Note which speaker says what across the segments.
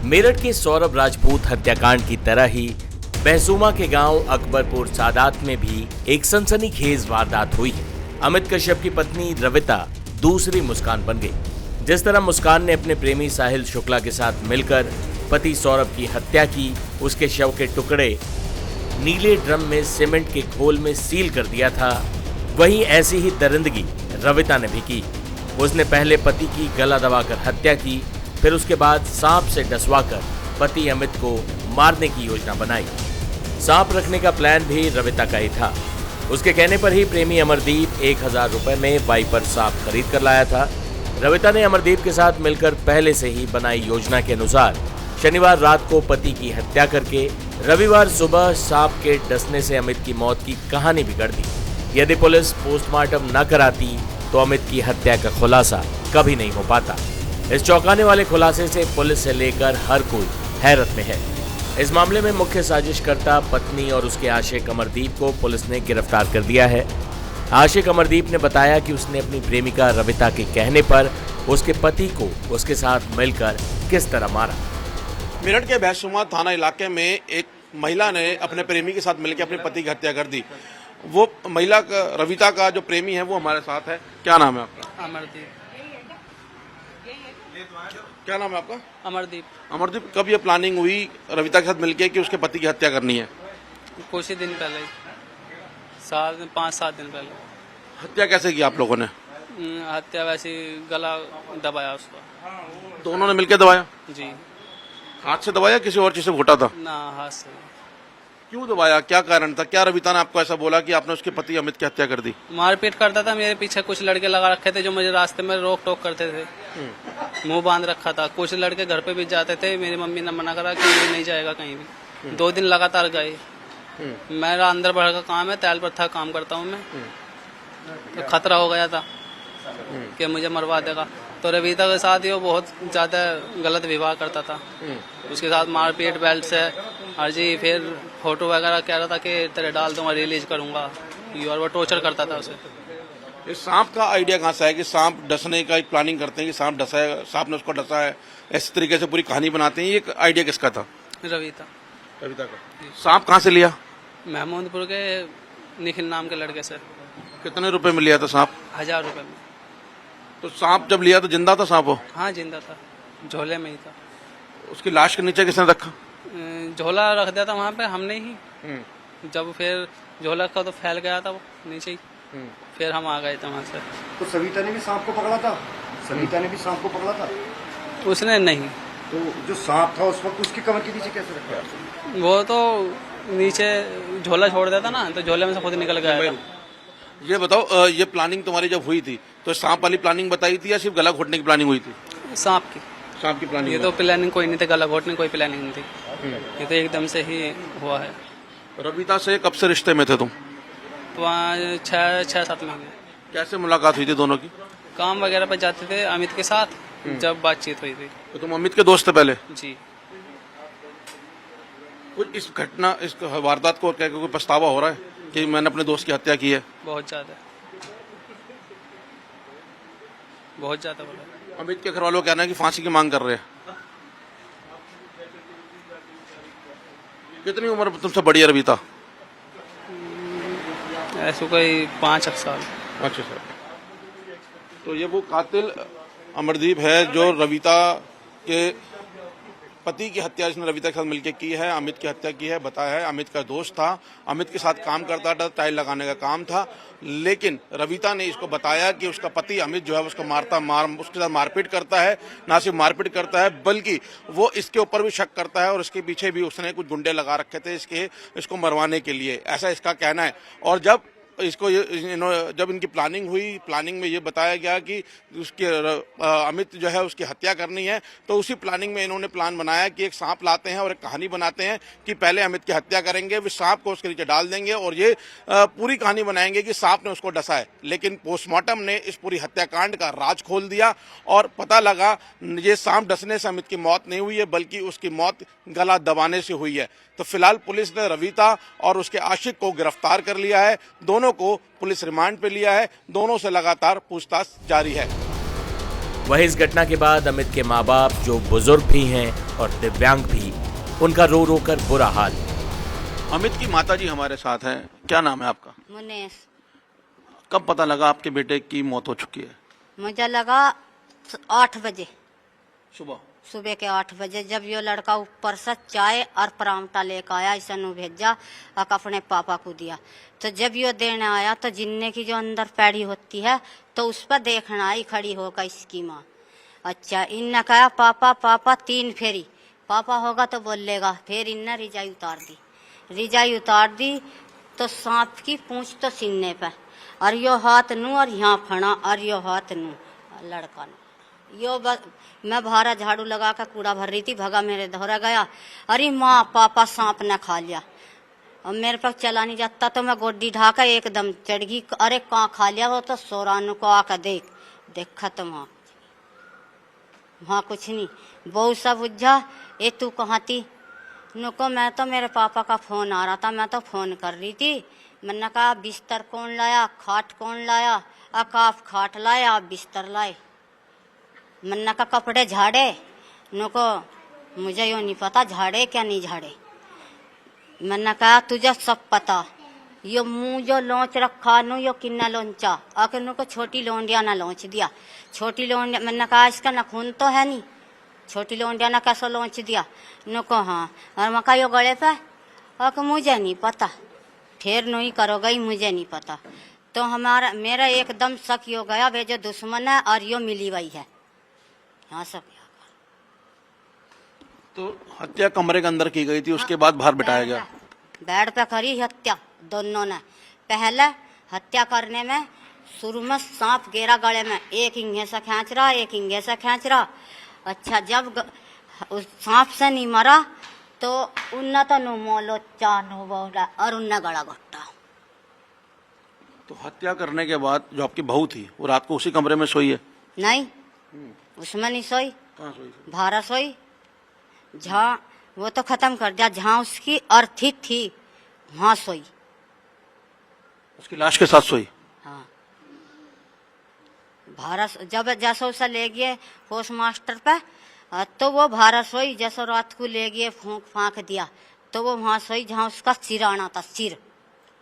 Speaker 1: मेरठ के सौरभ राजपूत हत्याकांड की तरह ही महसूमा के गांव अकबरपुर सादात में भी एक सनसनीखेज वारदात हुई है। अमित कश्यप की पत्नी रविता दूसरी मुस्कान बन गई। जिस तरह मुस्कान ने अपने प्रेमी साहिल शुक्ला के साथ मिलकर पति सौरभ की हत्या की, उसके शव के टुकड़े नीले ड्रम में सीमेंट के घोल में सील कर दिया था, वहीं ऐसी ही दरिंदगी रविता ने भी की। उसने पहले पति की गला दबाकर हत्या की, फिर उसके बाद सांप से डसवाकर पति अमित को मारने की योजना बनाई। सांप रखने का प्लान भी रविता का ही था। उसके कहने पर ही प्रेमी अमरदीप 1000 रुपए में वाइपर सांप खरीद कर लाया था। रविता ने अमरदीप के साथ मिलकर पहले से ही बनाई योजना के अनुसार शनिवार रात को पति की हत्या करके रविवार सुबह सांप के डसने से अमित की मौत की कहानी बिगड़ दी। यदि पुलिस पोस्टमार्टम न कराती तो अमित की हत्या का खुलासा कभी नहीं हो पाता। इस चौंकाने वाले खुलासे से पुलिस से लेकर हर कोई हैरत में है। इस मामले में मुख्य साजिशकर्ता पत्नी और उसके आशिक अमरदीप को पुलिस ने गिरफ्तार कर दिया है। आशिक अमरदीप ने बताया कि उसने अपनी प्रेमिका रविता के कहने पर उसके पति को उसके साथ मिलकर किस तरह मारा।
Speaker 2: मेरठ के महसूमा थाना इलाके में एक महिला ने अपने प्रेमी के साथ मिलकर अपने पति की हत्या कर दी। वो महिला रविता का जो प्रेमी है वो हमारे साथ है। क्या नाम है आपका?
Speaker 3: अमरदीप।
Speaker 2: क्या नाम है आपका?
Speaker 3: अमरदीप।
Speaker 2: अमरदीप, कब ये प्लानिंग हुई रविता के साथ मिलके कि उसके पति की हत्या करनी है?
Speaker 3: कुछ ही दिन पहले, 5-7 दिन पहले।
Speaker 2: हत्या कैसे की आप लोगों ने?
Speaker 3: हत्या वैसे गला दबाया उसका।
Speaker 2: दोनों ने मिलकर दबाया?
Speaker 3: जी।
Speaker 2: हाथ से दबाया, किसी और चीज से घोटा था?
Speaker 3: ना, हाथ से।
Speaker 2: क्यों दबाया, क्या कारण था? क्या रविता ने आपको ऐसा बोला कि आपने उसके पति अमित की हत्या कर दी?
Speaker 3: मारपीट करता था। मेरे पीछे कुछ लड़के लगा रखे थे जो मुझे रास्ते में रोक टोक करते थे। मुंह बांध रखा था। कुछ लड़के घर पे भी जाते थे। मेरी मम्मी ने मना करा कि ये नहीं जाएगा कहीं भी। 2 दिन लगातार गए। मेरा अंदर बढ़ का काम है, तैल पर था, काम करता हूँ मैं। तो खतरा हो गया था कि मुझे मरवा देगा। तो रविता के साथ ही वो बहुत ज्यादा गलत व्यवहार करता था। उसके साथ मारपीट, बेल्ट से और जी, फिर फोटो वगैरह कह रहा था कि तेरे डाल दूंगा, रिलीज करूंगा, और वो टॉर्चर करता था उसे।
Speaker 2: इस सांप का आइडिया कहाँ से है कि सांप डसने का एक प्लानिंग करते हैं कि सांप डसा है, सांप ने उसको डसा है, इस तरीके से पूरी कहानी बनाते हैं? ये आइडिया किसका था?
Speaker 3: रविता
Speaker 2: का। सांप कहाँ से लिया?
Speaker 3: महमूदपुर के निखिल नाम के लड़के से।
Speaker 2: कितने रुपए में लिया था सांप?
Speaker 3: 1000 रुपए में।
Speaker 2: तो सांप जब लिया तो जिंदा था सांप? वो
Speaker 3: हाँ, जिंदा था, झोले में ही था।
Speaker 2: उसकी लाश के नीचे किसने रखा?
Speaker 3: झोला रख दिया था वहाँ पे हमने ही। जब फिर झोला का तो फैल गया था वो नीचे ही। फिर हम आ गए थे वहाँ से।
Speaker 4: तो सविता ने भी सांप को पकड़ा था? सविता ने भी सांप को पकड़ा था?
Speaker 3: उसने नहीं।
Speaker 4: तो जो सांप था उस वक्त उसकी कमर के नीचे कैसे रखा?
Speaker 3: वो तो नीचे झोला छोड़ देता ना, तो झोले में से खुद निकल गया था।
Speaker 2: ये बताओ, ये प्लानिंग तुम्हारी जब हुई थी तो सांप वाली प्लानिंग बताई थी या सिर्फ गला घोटने की प्लानिंग हुई थी?
Speaker 3: सांप की।
Speaker 2: सांप की प्लानिंग?
Speaker 3: ये तो प्लानिंग कोई नहीं थी, गला घोटने कोई प्लानिंग नहीं थी। ये तो एकदम से ही हुआ है।
Speaker 2: रविता से कब से रिश्ते में थे तुम?
Speaker 3: तो वहाँ 6-7 महीने।
Speaker 2: कैसे मुलाकात हुई थी दोनों की?
Speaker 3: काम वगैरह पर जाते थे अमित के साथ, जब बातचीत हुई थी।
Speaker 2: तो तुम अमित के दोस्त थे पहले?
Speaker 3: जी।
Speaker 2: कुछ इस घटना, इस वारदात को क्या कोई पछतावा हो रहा है कि मैंने अपने दोस्त की हत्या की है?
Speaker 3: बहुत ज्यादा, बहुत ज्यादा बोला।
Speaker 2: अमित के घर वालों का कहना है कि फांसी की मांग कर रहे हैं। कितनी उम्र तुमसे बड़ी है रविता?
Speaker 3: ऐसे कोई 5 साल।
Speaker 2: अच्छा सर। तो ये वो कातिल अमरदीप है जो रविता के पति की हत्या इसने रविता के साथ मिलकर की है, अमित की हत्या की है। बताया है अमित का दोस्त था, अमित के साथ काम करता था, टाइल लगाने का काम था। लेकिन रविता ने इसको बताया कि उसका पति अमित जो है उसको उसके साथ मारपीट करता है। ना सिर्फ मारपीट करता है बल्कि वो इसके ऊपर भी शक करता है और इसके पीछे भी उसने कुछ गुंडे लगा रखे थे इसको मरवाने के लिए, ऐसा इसका कहना है। और जब जब इनकी प्लानिंग हुई, प्लानिंग में ये बताया गया कि उसके अमित जो है उसकी हत्या करनी है, तो उसी प्लानिंग में इन्होंने प्लान बनाया कि एक सांप लाते हैं और एक कहानी बनाते हैं कि पहले अमित की हत्या करेंगे, फिर सांप को उसके नीचे डाल देंगे और ये पूरी कहानी बनाएंगे कि सांप ने उसको डसा है। लेकिन पोस्टमार्टम ने इस पूरी हत्याकांड का राज खोल दिया और पता लगा ये सांप डसने से अमित की मौत नहीं हुई है बल्कि उसकी मौत गला दबाने से हुई है। तो फिलहाल पुलिस ने रविता और उसके आशिक को गिरफ्तार कर लिया है। दोनों को पुलिस रिमांड पे लिया है। दोनों से लगातार पूछताछ जारी है।
Speaker 1: वहीं इस घटना के बाद अमित के मां बाप, जो बुजुर्ग भी हैं, और दिव्यांग भी, उनका रो रो कर बुरा हाल।
Speaker 2: अमित की माता जी हमारे साथ हैं। क्या नाम है आपका?
Speaker 5: मुनेश।
Speaker 2: कब पता लगा आपके बेटे की मौत हो चुकी है?
Speaker 5: मुझे लगा 8 बजे,
Speaker 2: सुबह
Speaker 5: सुबह के 8 बजे, जब ये लड़का ऊपर से चाय और परामठा लेकर आया, इसने भेजा और अपने पापा को दिया। तो जब ये देने आया तो जिन्ने की जो अंदर पैड़ी होती है तो उस पर देखना आई खड़ी होकर इसकी माँ। अच्छा, इनने कहा पापा पापा 3 फेरी, पापा होगा तो बोलेगा। फिर इनने रिजाई उतार दी, रिजाई उतार दी तो सांप की पूंछ तो सीने पे, और यो हाथ नू और यहाँ फड़ा, और यो हाथ नू लड़का नू यो मैं भारा झाड़ू लगा कर कूड़ा भर रही थी, भगा मेरे धोरा गया, अरे माँ पापा सांप ने खा लिया। और मेरे पास चला नहीं जाता तो मैं गोड्डी ढाकर एकदम चढ़ गई, अरे कहाँ खा लिया वो, तो सोरानू को आकर देख खत्म, वहाँ कुछ नहीं। बहुत सा बुझा, ए तू कहाँ थी? नुको मैं तो मेरे पापा का फोन आ रहा था, मैं तो फोन कर रही थी। मैंने कहा बिस्तर कौन लाया, खाट कौन लाया? आप खाट लाया, आप बिस्तर लाए। मन्ना का कपड़े झाड़े, नुको मुझे यो नहीं पता झाड़े क्या नहीं झाड़े। मैंने कहा तुझे सब पता, यो मुंह जो लौच रखा नु यो किन्ना लोंचा, आके नुको छोटी लोंडिया ना लौच दिया। छोटी लोंडिया, मैंने कहा इसका नखून तो है नहीं, छोटी लोंडिया ना कैसे लौच दिया? नुको हाँ, और मैं कहा यो गले पे, आके मुझे नहीं पता। फिर नहीं करो गई, मुझे नहीं पता। तो मेरा एकदम शक हो गया, वे जो दुश्मन है और यो मिली हुई है, यहाँ सब।
Speaker 2: तो हत्या कमरे के अंदर की गई थी, उसके बाद बाहर बिठाया गया।
Speaker 5: बेड पे करी हत्या दोनों ने। पहले हत्या करने में शुरू में सांप गेरा गले में, एक इंगे से खींच रहा, एक इंगे से खींच रहा। अच्छा, जब उस सांप से नहीं मरा तो उन्ना तो नु मोलो चानू बोला और उन्ना गला घोटा।
Speaker 2: तो हत्या करने के बाद जो आपकी बहू थी वो रात को उसी कमरे में सोई है?
Speaker 5: नहीं, उसमें नहीं सोई,
Speaker 2: कहाँ सोई?
Speaker 5: भारा सोई। जहाँ वो तो खत्म कर दिया, जहाँ उसकी अर्थी थी वहाँ सोई।
Speaker 2: उसकी लाश के साथ सोई?
Speaker 5: हाँ, भारा जब जैसा उसे ले गए पोस्ट मास्टर पे, तो वो भारा सोई। जैसा रात को ले गए फूंक फांक दिया तो वो वहाँ सोई जहाँ उसका सिर आना था, सिर।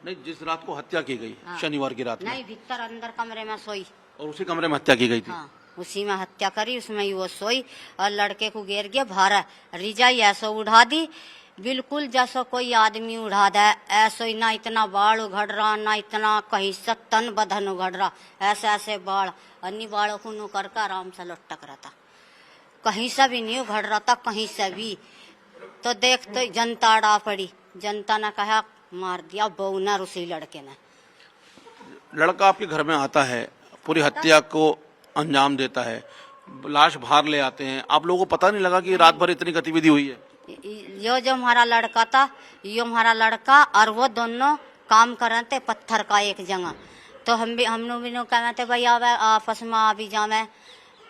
Speaker 2: नहीं, जिस रात को हत्या की गई,
Speaker 5: हाँ।
Speaker 2: शनिवार की रात में?
Speaker 5: नहीं, भीतर अंदर कमरे में सोई।
Speaker 2: और उसी कमरे में हत्या की गई थी?
Speaker 5: हाँ, उसी में हत्या करी, उसमें ही वो सोई और लड़के को घेर गया। भारा रिजाई ऐसा उड़ा दी, बिल्कुल जैसा कोई आदमी उड़ा दे, ऐसा ही। ना इतना बाल उघड़ रहा, ना इतना कहीं से तन बदन उघड़ रहा, ऐसे ऐसे बाल, अन्नी बालों को नु करके आराम से लटक रहा था, कहीं से भी नहीं उघड़ रहा था, कहीं से भी। तो देख तो जनता अड़ा पड़ी, जनता ने कहा मार दिया बहू ने, उसी लड़के ने।
Speaker 2: लड़का आपके घर में आता है, पूरी हत्या को अंजाम देता है, लाश बाहर ले आते हैं, आप लोगों को पता नहीं लगा कि रात भर इतनी गतिविधि हुई है?
Speaker 5: यो जो हमारा लड़का था, यो हमारा लड़का और वो दोनों काम कर रहे थे पत्थर का एक जगह। तो हम लोग भी कहते थे भाई आवे आपस में आ भी जावे।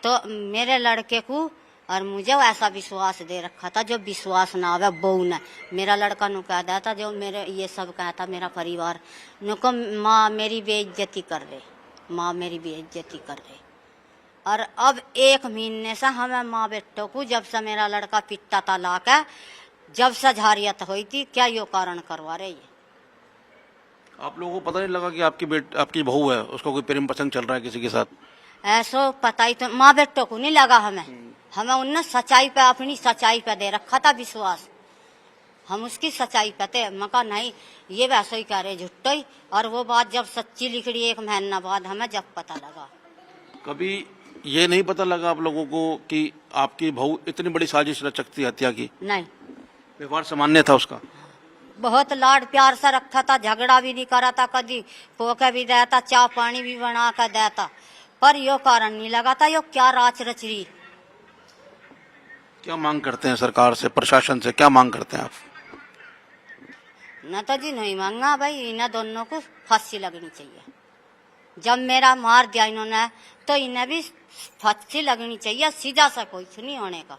Speaker 5: तो मेरे लड़के को और मुझे ऐसा विश्वास दे रखा था, जो विश्वास ना आवे बहू ने। मेरा लड़का नु कह देता, जो मेरे ये सब कहता मेरा परिवार नुको, माँ मेरी बेइज्जती कर रहे, माँ मेरी बेइज्जती कर रहे। और अब 1 महीने से हमें माँ बेटों को, जब से मेरा लड़का पिट्टा था लाके, जब से झारियत हुई थी, क्या यो कारण करवा रहे ये?
Speaker 2: आप लोगों को पता नहीं लगा कि आपकी बहू है, उसका कोई प्रेम पसंद चल रहा है किसी के साथ?
Speaker 5: ऐसो पता ही तो माँ बेटों को नहीं लगा हमें उनने सच्चाई पे, अपनी सच्चाई पे दे रखा था विश्वास। हम उसकी सच्चाई पे थे, मका नहीं ये वैसे ही कह रहे झुट्टो ही। और वो बात जब सच्ची लिखड़ी 1 महीना बाद हमें जब पता लगा।
Speaker 2: कभी ये नहीं पता लगा आप लोगों को कि आपकी बहू इतनी बड़ी साजिश रच सकती है हत्या की?
Speaker 5: नहीं,
Speaker 2: व्यवहार सामान्य था उसका?
Speaker 5: बहुत लाड प्यार से रखा था, झगड़ा भी नहीं करा था, कभी पोके भी देता, चाय पानी भी बना कर देता। पर यो कारण नहीं लगा था यो क्या राच रच रही।
Speaker 2: क्या मांग करते हैं सरकार से, प्रशासन से, क्या मांग करते हैं आप?
Speaker 5: न तो जी नहीं मांगा भाई, इन्हें दोनों को फांसी लगनी चाहिए। जब मेरा मार दिया इन्होंने तो इन्हें भी फांसी लगनी चाहिए, सीधा सा कोई नहीं होने का,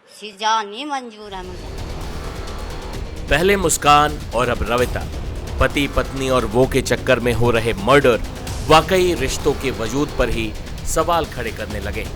Speaker 5: सीधा नहीं मंजूर है मुझे।
Speaker 1: पहले मुस्कान और अब रविता, पति पत्नी और वो के चक्कर में हो रहे मर्डर वाकई रिश्तों के वजूद पर ही सवाल खड़े करने लगे।